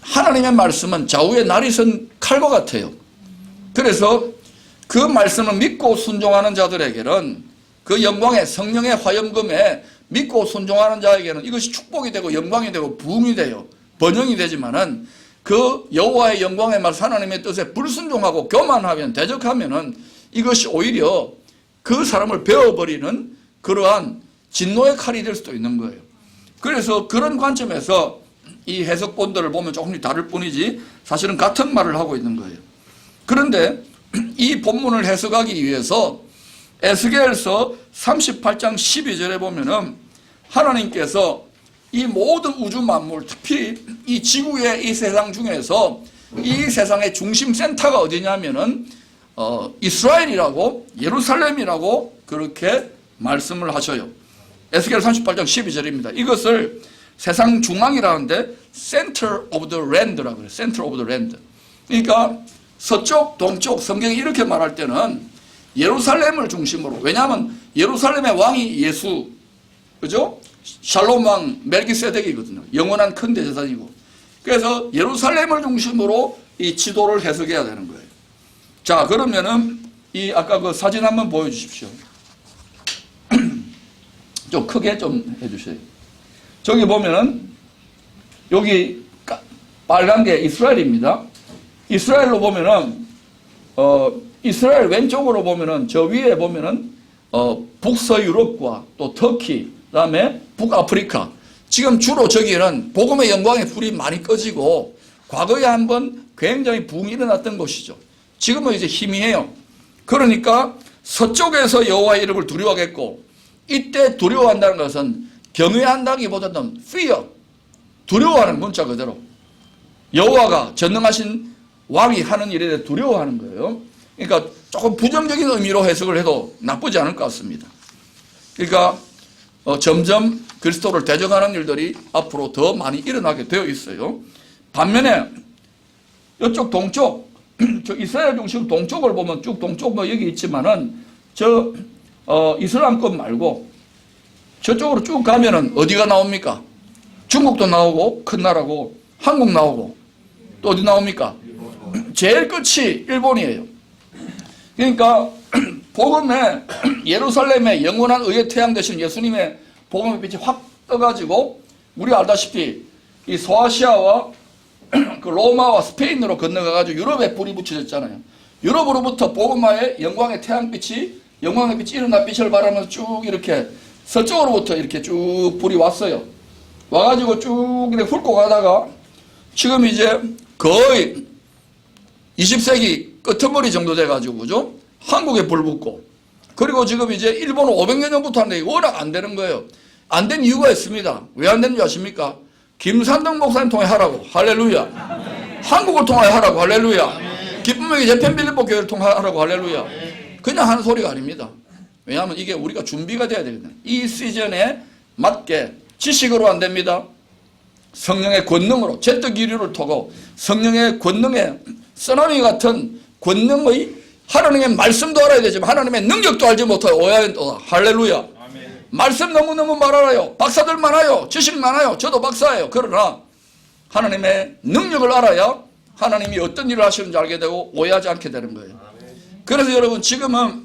[SPEAKER 1] 하나님의 말씀은 좌우에 날이 선 칼과 같아요. 그래서 그 말씀을 믿고 순종하는 자들에게는 그 영광의 성령의 화염금에 믿고 순종하는 자에게는 이것이 축복이 되고 영광이 되고 부흥이 돼요. 번영이 되지만은 그 여호와의 영광의 말씀 하나님의 뜻에 불순종하고 교만하면 대적하면은 이것이 오히려 그 사람을 베어버리는 그러한 진노의 칼이 될 수도 있는 거예요. 그래서 그런 관점에서 이 해석본들을 보면 조금씩 다를 뿐이지 사실은 같은 말을 하고 있는 거예요. 그런데 이 본문을 해석하기 위해서 에스겔서 38장 12절에 보면은 하나님께서 이 모든 우주 만물, 특히 이 지구의 이 세상 중에서 이 세상의 중심 센터가 어디냐면은 이스라엘이라고 예루살렘이라고 그렇게 말씀을 하셔요. 에스겔 38장 12절입니다. 이것을 세상 중앙이라는데 Center of the Land라고 그래요. Center of the Land. 그러니까 서쪽, 동쪽 성경이 이렇게 말할 때는 예루살렘을 중심으로, 왜냐하면 예루살렘의 왕이 예수, 그죠? 샬롬 왕 멜기세덱이거든요. 영원한 큰 대제사장이고. 그래서 예루살렘을 중심으로 이 지도를 해석해야 되는 거예요. 자, 그러면은 이 아까 그 사진 한번 보여주십시오. 좀 크게 좀 해주세요. 저기 보면은 여기 빨간 게 이스라엘입니다. 이스라엘로 보면은 이스라엘 왼쪽으로 보면은 저 위에 보면은 북서유럽과 또 터키, 그다음에 북아프리카. 지금 주로 저기는 복음의 영광의 불이 많이 꺼지고 과거에 한번 굉장히 부흥이 일어났던 곳이죠. 지금은 이제 희미해요. 그러니까 서쪽에서 여호와의 이름을 두려워하겠고, 이때 두려워한다는 것은 경외한다기보다는 fear, 두려워하는 문자 그대로 여호와가 전능하신 왕이 하는 일에 대해 두려워하는 거예요. 그러니까 조금 부정적인 의미로 해석을 해도 나쁘지 않을 것 같습니다. 그러니까 점점 그리스도를 대적하는 일들이 앞으로 더 많이 일어나게 되어 있어요. 반면에 이쪽 동쪽, 저 이스라엘 중심 동쪽을 보면 쭉 동쪽 뭐 여기 있지만은 저 이슬람권 말고 저쪽으로 쭉 가면은 어디가 나옵니까? 중국도 나오고 큰 나라고, 한국 나오고, 또 어디 나옵니까? 제일 끝이 일본이에요. 그러니까 복음의 예루살렘의 영원한 의의 태양 되신 예수님의 복음의 빛이 확 떠가지고, 우리 알다시피 이 소아시아와 그 로마와 스페인으로 건너가가지고 유럽에 불이 붙여졌잖아요. 유럽으로부터 복음화의 영광의 태양빛이, 영광의 빛이 일어난 빛을 바라면서 쭉 이렇게 서쪽으로부터 이렇게 쭉 불이 왔어요. 와가지고 쭉 이렇게 훑고 가다가 지금 이제 거의 20세기 끄트머리 정도 돼가지고, 그죠? 한국에 불 붙고, 그리고 지금 이제 일본은 500년 전부터 하는데 워낙 안 되는 거예요. 안 된 이유가 있습니다. 왜 안 되는지 아십니까? 김산동 목사님 통해 하라고, 할렐루야. 한국을 통하여 하라고, 할렐루야. 기쁨의 재편빌립보 교회를 통하라고, 할렐루야. 그냥 하는 소리가 아닙니다. 왜냐하면 이게 우리가 준비가 돼야 되거든요. 이 시즌에 맞게 지식으로 안 됩니다. 성령의 권능으로 제떡이류를 타고 성령의 권능에 쓰나미 같은 권능의 하나님의 말씀도 알아야 되지만 하나님의 능력도 알지 못하여 오해한다. 할렐루야. 아멘. 말씀 너무너무 말알아요. 박사들 많아요. 지식 많아요. 저도 박사예요. 그러나 하나님의 능력을 알아야 하나님이 어떤 일을 하시는지 알게 되고 오해하지 않게 되는 거예요. 아멘. 그래서 여러분 지금은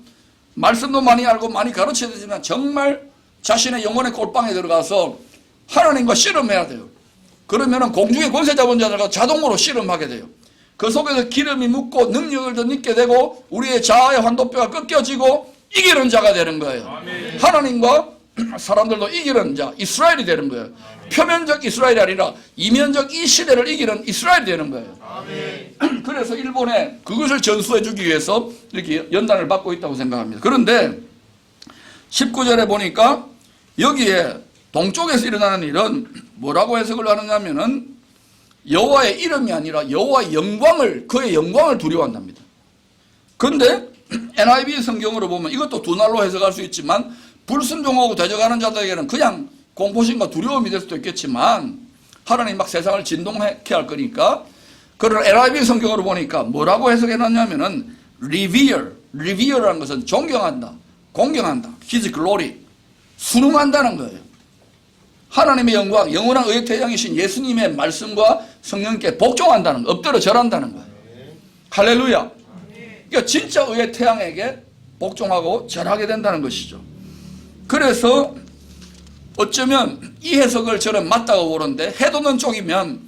[SPEAKER 1] 말씀도 많이 알고 많이 가르쳐야 되지만 정말 자신의 영혼의 골방에 들어가서 하나님과 씨름해야 돼요. 그러면 공중의 권세 잡은 자들과 자동으로 씨름하게 돼요. 그 속에서 기름이 묻고 능력을 더 얻게 되고 우리의 자아의 환도뼈가 꺾여지고 이기는 자가 되는 거예요.
[SPEAKER 2] 아멘.
[SPEAKER 1] 하나님과 사람들도 이기는 자, 이스라엘이 되는 거예요.
[SPEAKER 2] 아멘.
[SPEAKER 1] 표면적 이스라엘이 아니라 이면적 이 시대를 이기는 이스라엘이 되는 거예요.
[SPEAKER 2] 아멘.
[SPEAKER 1] 그래서 일본에 그것을 전수해 주기 위해서 이렇게 연단을 받고 있다고 생각합니다. 그런데 19절에 보니까 여기에 동쪽에서 일어나는 일은 뭐라고 해석을 하느냐면은 여호와의 이름이 아니라 여호와의 영광을, 그의 영광을 두려워한답니다. 그런데 NIV 성경으로 보면 이것도 두 날로 해석할 수 있지만 불순종하고 대적하는 자들에게는 그냥 공포심과 두려움이 될 수도 있겠지만 하나님 막 세상을 진동케 할 거니까, 그러나 NIV 성경으로 보니까 뭐라고 해석해놨냐면은 revere라는 것은 존경한다, 공경한다, His glory, 순응한다는 거예요. 하나님의 영광, 영원한 의의 태양이신 예수님의 말씀과 성령께 복종한다는 거, 엎드려 절한다는 거예요. 할렐루야. 그러니까 진짜 의의 태양에게 복종하고 절하게 된다는 것이죠. 그래서 어쩌면 이 해석을 저는 맞다고 보는데, 해돋는 쪽이면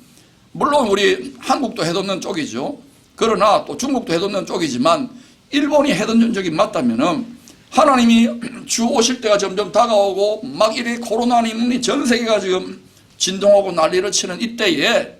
[SPEAKER 1] 물론 우리 한국도 해돋는 쪽이죠. 그러나 또 중국도 해돋는 쪽이지만 일본이 해돋는 쪽이 맞다면은 하나님이 주 오실 때가 점점 다가오고 막 이리 코로나님이 전 세계가 지금 진동하고 난리를 치는 이때에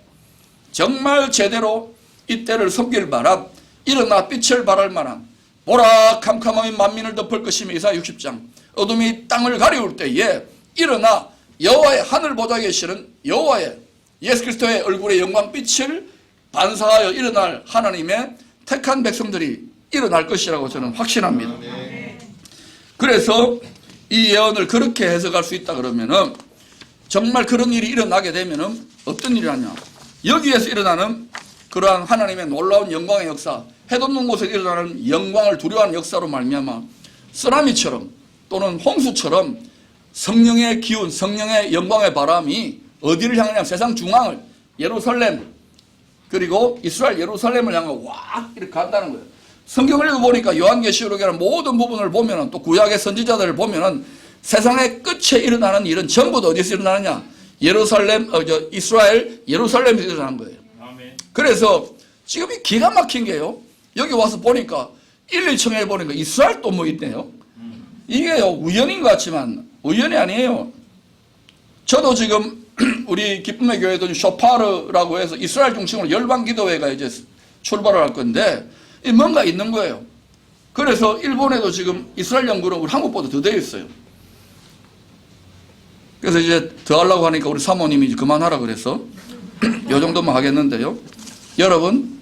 [SPEAKER 1] 정말 제대로 이때를 섬길 바람, 일어나 빛을 발할 만한 보라 캄캄함이 만민을 덮을 것이며 이사야 60장, 어둠이 땅을 가리울 때에 일어나 여호와의 하늘 보좌에 계시는 여호와의 예수 그리스도의 얼굴의 영광빛을 반사하여 일어날 하나님의 택한 백성들이 일어날 것이라고 저는 확신합니다. 그래서 이 예언을 그렇게 해석할 수 있다 그러면은 정말 그런 일이 일어나게 되면은 어떤 일이 하냐, 여기에서 일어나는 그러한 하나님의 놀라운 영광의 역사, 해돋는 곳에 일어나는 영광을 두려워하는 역사로 말미암아 쓰나미처럼 또는 홍수처럼 성령의 기운, 성령의 영광의 바람이 어디를 향하냐, 세상 중앙을, 예루살렘, 그리고 이스라엘 예루살렘을 향하고 와 이렇게 간다는 거예요. 성경을 읽어보니까 요한계시록이라는 모든 부분을 보면은, 또 구약의 선지자들을 보면은 세상의 끝에 일어나는 일은 전부 다 어디서 일어나느냐, 이스라엘 예루살렘에서 일어나는 거예요.
[SPEAKER 2] 아멘.
[SPEAKER 1] 그래서 지금 이 기가 막힌 게요, 여기 와서 보니까 1, 2층에 보니까 이스라엘 또 뭐 있네요. 이게요 우연인 것 같지만 우연이 아니에요. 저도 지금 우리 기쁨의 교회도 쇼파르라고 해서 이스라엘 중심으로 열방기도회가 이제 출발을 할 건데 뭔가 있는 거예요. 그래서 일본에도 지금 이스라엘 연구는 우리 한국보다 더 되어 있어요. 그래서 이제 더 하려고 하니까 우리 사모님이 이제 그만하라 그래서 요 정도만 하겠는데요. 여러분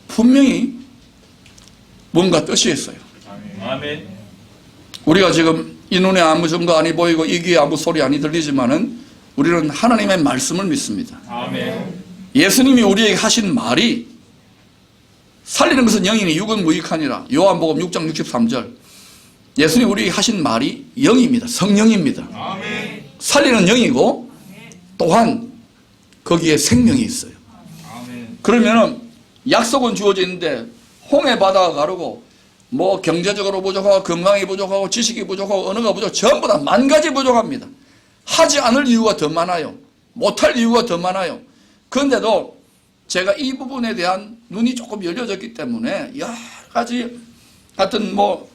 [SPEAKER 1] 분명히 뭔가 뜻이 있어요.
[SPEAKER 2] 아멘.
[SPEAKER 1] 우리가 지금 이 눈에 아무 증거 아니 보이고 이 귀에 아무 소리 아니 들리지만은 우리는 하나님의 말씀을 믿습니다.
[SPEAKER 2] 아멘.
[SPEAKER 1] 예수님이 우리에게 하신 말이 살리는 것은 영이니 육은 무익하니라. 요한복음 6장 63절. 예수님이 우리에게 하신 말이 영입니다. 성령입니다.
[SPEAKER 2] 아멘.
[SPEAKER 1] 살리는 영이고 또한 거기에 생명이 있어요.
[SPEAKER 2] 아멘.
[SPEAKER 1] 그러면은 약속은 주어져 있는데 홍해 바다가 가르고 뭐 경제적으로 부족하고 건강이 부족하고 지식이 부족하고 언어가 부족, 전부 다 만 가지 부족합니다. 하지 않을 이유가 더 많아요. 못할 이유가 더 많아요. 그런데도 제가 이 부분에 대한 눈이 조금 열려졌기 때문에 여러 가지 하여튼 뭐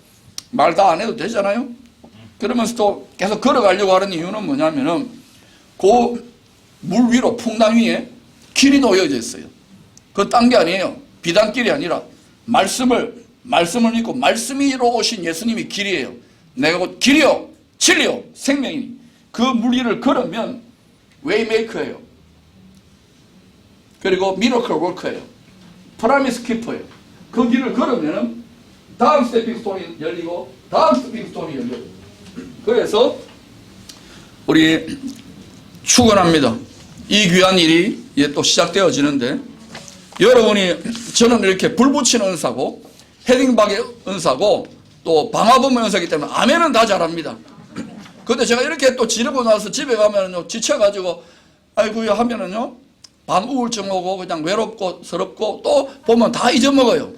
[SPEAKER 1] 말 다 안 해도 되잖아요. 그러면서 또 계속 걸어가려고 하는 이유는 뭐냐면은 그 물 위로 풍랑 위에 길이 놓여져 있어요. 그거 딴 게 아니에요. 비단길이 아니라 말씀을 믿고 말씀이로 오신 예수님이 길이에요. 내가 곧 길이요 진리요 생명이니 그 물 위를 걸으면 웨이메이커예요. 그리고 미러클 워커예요. 프라미스 키퍼예요. 그 길을 걸으면 다음 스테핑 스톤이 열리고 다음 스테핑 스톤이 열려요. 그래서 우리 축원합니다. 이 귀한 일이 이제 또 시작되어지는데, 여러분이 저는 이렇게 불 붙이는 은사고 헤딩박의 은사고 또 방화범의 은사이기 때문에 아멘은 다 잘합니다. 근데 제가 이렇게 또 지르고 나서 집에 가면은요 지쳐가지고 아이고야 하면은요 반 우울증 오고 그냥 외롭고 서럽고 또 보면 다 잊어먹어요.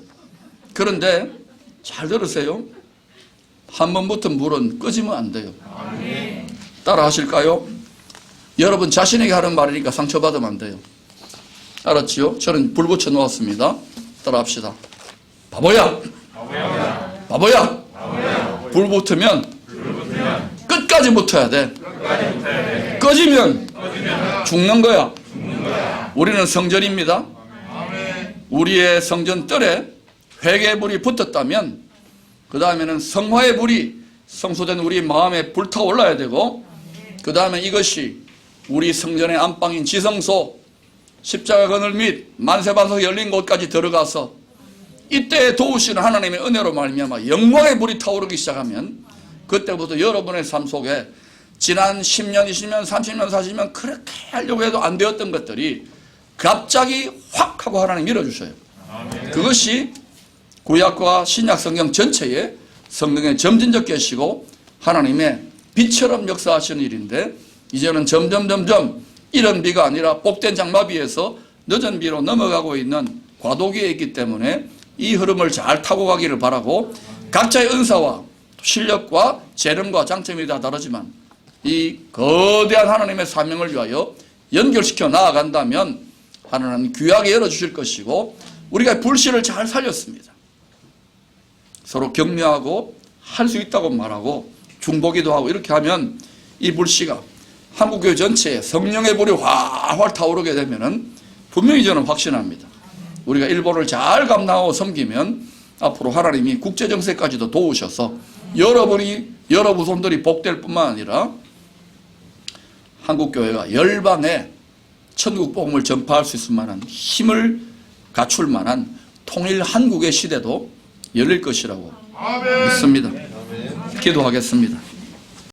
[SPEAKER 1] 그런데 잘 들으세요. 한 번 붙은 물은 끄지면 안 돼요. 따라 하실까요? 여러분 자신에게 하는 말이니까 상처받으면 안 돼요. 알았지요? 저는 불 붙여 놓았습니다. 따라합시다. 바보야! 바보야! 불 붙으면 끝까지 붙어야 돼. 꺼지면 죽는 거야. 우리는 성전입니다. 우리의 성전 뜰에 회개의 불이 붙었다면 그 다음에는 성화의 불이 성소된 우리 마음에 불타올라야 되고 그 다음에 이것이 우리 성전의 안방인 지성소 십자가 그늘 및 만세반석 열린 곳까지 들어가서 이때 도우시는 하나님의 은혜로 말미암아 영광의 불이 타오르기 시작하면 그때부터 여러분의 삶 속에 지난 10년, 20년, 30년, 40년 그렇게 하려고 해도 안 되었던 것들이 갑자기 확 하고 하나님 밀어주셔요. 그것이 구약과 신약 성경 전체에 성령의 점진적 계시고 하나님의 빛처럼 역사하시는 일인데 이제는 점점 이런 비가 아니라 복된 장마비에서 늦은 비로 넘어가고 있는 과도기에 있기 때문에 이 흐름을 잘 타고 가기를 바라고 각자의 은사와 실력과 재능과 장점이 다 다르지만 이 거대한 하나님의 사명을 위하여 연결시켜 나아간다면 하나님은 귀하게 열어주실 것이고 우리가 불씨를 잘 살렸습니다. 서로 격려하고 할 수 있다고 말하고 중보기도 하고 이렇게 하면 이 불씨가 한국교회 전체에 성령의 불이 활활 타오르게 되면은 분명히 저는 확신합니다. 우리가 일본을 잘 감당하고 섬기면 앞으로 하나님이 국제정세까지도 도우셔서 여러분 손들이 복될 뿐만 아니라 한국교회가 열방에 천국 복음을 전파할 수 있을 만한 힘을 갖출 만한 통일 한국의 시대도 열릴 것이라고 믿습니다. 기도하겠습니다.